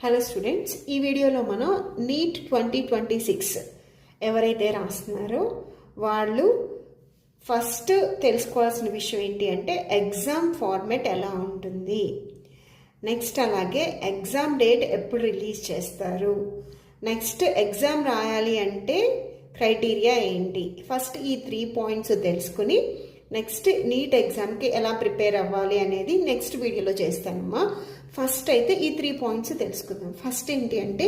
Hello students, ఈ వీడియోలో మనం నీట్ 2026 ఎవరైతే రాస్తున్నారో వాళ్ళు ఫస్ట్ తెలుసుకోవాల్సిన విషయం ఏంటి అంటే ఎగ్జామ్ ఫార్మెట్ ఎలా ఉంటుంది, నెక్స్ట్ అలాగే ఎగ్జామ్ డేట్ ఎప్పుడు రిలీజ్ చేస్తారు, నెక్స్ట్ ఎగ్జామ్ రాయాలి అంటే క్రైటీరియా ఏంటి, ఫస్ట్ ఈ 3 పాయింట్స్ తెలుసుకుని నెక్స్ట్ నీట్ ఎగ్జామ్కి ఎలా ప్రిపేర్ అవ్వాలి అనేది నెక్స్ట్ వీడియోలో చేస్తానమ్మా. ఫస్ట్ అయితే ఈ 3 పాయింట్స్ తెలుసుకుందాం. ఫస్ట్ ఏంటి అంటే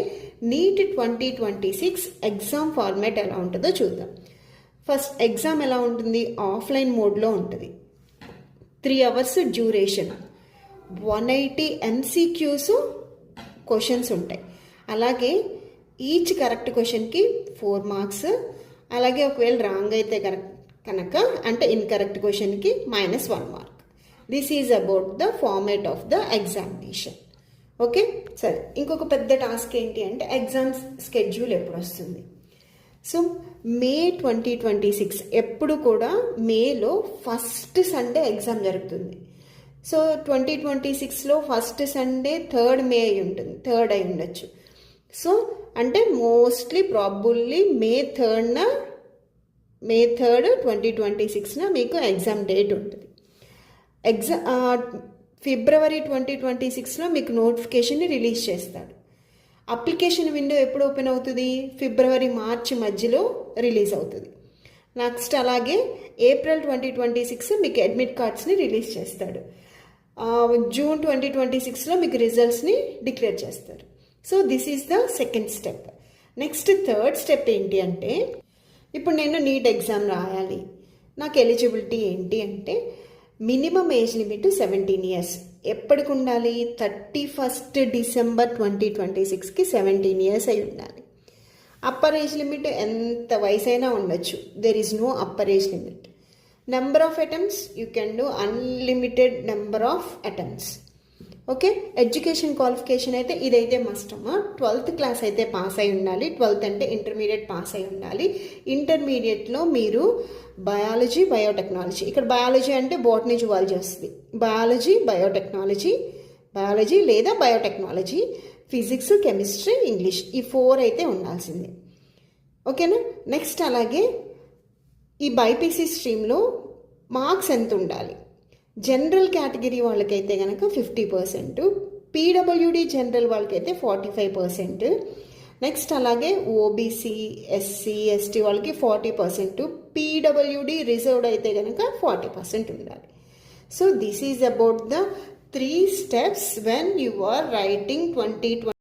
నీట్ 2026 ఎగ్జామ్ ఫార్మాట్ ఎలా ఉంటుందో చూద్దాం. ఫస్ట్ ఎగ్జామ్ ఎలా ఉంటుంది, ఆఫ్లైన్ మోడ్లో ఉంటుంది. 3 hours డ్యూరేషన్, 180 MCQs క్వశ్చన్స్ ఉంటాయి. అలాగే ఈచ్ కరెక్ట్ క్వశ్చన్కి 4 మార్క్స్. అలాగే ఒకవేళ రాంగ్ అయితే కనుక అంటే ఇన్కరెక్ట్ క్వశ్చన్కి -1 mark. This is about the format of the examination. Okay, సరే. ఇంకొక పెద్ద టాస్క్ ఏంటి అంటే ఎగ్జామ్స్ స్కెడ్యూల్ ఎప్పుడు వస్తుంది. సో మే 2026 ఎప్పుడు కూడా మేలో ఫస్ట్ సండే ఎగ్జామ్ జరుగుతుంది. సో 2026లో ఫస్ట్ సండే 3rd మే అయి ఉంటుంది, 3rd అయి ఉండొచ్చు. సో అంటే మోస్ట్లీ ప్రాబుల్లీ మే 3rd 2026న మీకు ఎగ్జామ్ డేట్ ఉంటుంది. ఫిబ్రవరి 2026లో మీకు నోటిఫికేషన్ని రిలీజ్ చేస్తాడు. అప్లికేషన్ విండో ఎప్పుడు ఓపెన్ అవుతుంది, ఫిబ్రవరి మార్చి మధ్యలో రిలీజ్ అవుతుంది. నెక్స్ట్ అలాగే ఏప్రిల్ 2026 మీకు అడ్మిట్ కార్డ్స్ని రిలీజ్ చేస్తాడు. జూన్ 2026లో మీకు రిజల్ట్స్ని డిక్లేర్ చేస్తారు. So this is the second step. Next 3rd step ఏంటి అంటే ఇప్పుడు నేను నీట్ ఎగ్జామ్ రాయాలి, నాకు ఎలిజిబిలిటీ ఏంటి అంటే మినిమం ఏజ్ లిమిట్ 17 years. ఎప్పటికి ఉండాలి, 31st December 2026కి 17 years అయి ఉండాలి. అప్పర్ ఏజ్ లిమిట్ ఎంత వయసు అయినా ఉండొచ్చు, there is no upper age limit. Number of attempts you can do unlimited number of attempts. Okay, education qualification అయితే ఇదైతే మస్ట్ అమ్మా. 12th క్లాస్ అయితే పాస్ అయి ఉండాలి. 12th అంటే ఇంటర్మీడియట్ పాస్ అయి ఉండాలి. ఇంటర్మీడియట్లో మీరు బయాలజీ, బయోటెక్నాలజీ, ఇక్కడ బయాలజీ అంటే బోటనీ జువాలజీ వస్తుంది, బయాలజీ లేదా బయోటెక్నాలజీ, ఫిజిక్స్, కెమిస్ట్రీ, ఇంగ్లీష్, ఈ 4 అయితే ఉండాల్సిందే. ఓకేనా. నెక్స్ట్ అలాగే ఈ బైపీసీ స్ట్రీమ్లో మార్క్స్ ఎంత ఉండాలి. జనరల్ కేటగిరీ వాళ్ళకైతే కనుక 50%, పీడబ్ల్యూడి జనరల్ వాళ్ళకైతే 45%, నెక్స్ట్ అలాగే ఓబీసీ, ఎస్సీ, ఎస్టీ వాళ్ళకి 40%, పీడబ్ల్యూడి రిజర్వ్డ్ అయితే కనుక 40% ఉండాలి. So this is about the 3 steps when you are writing 2020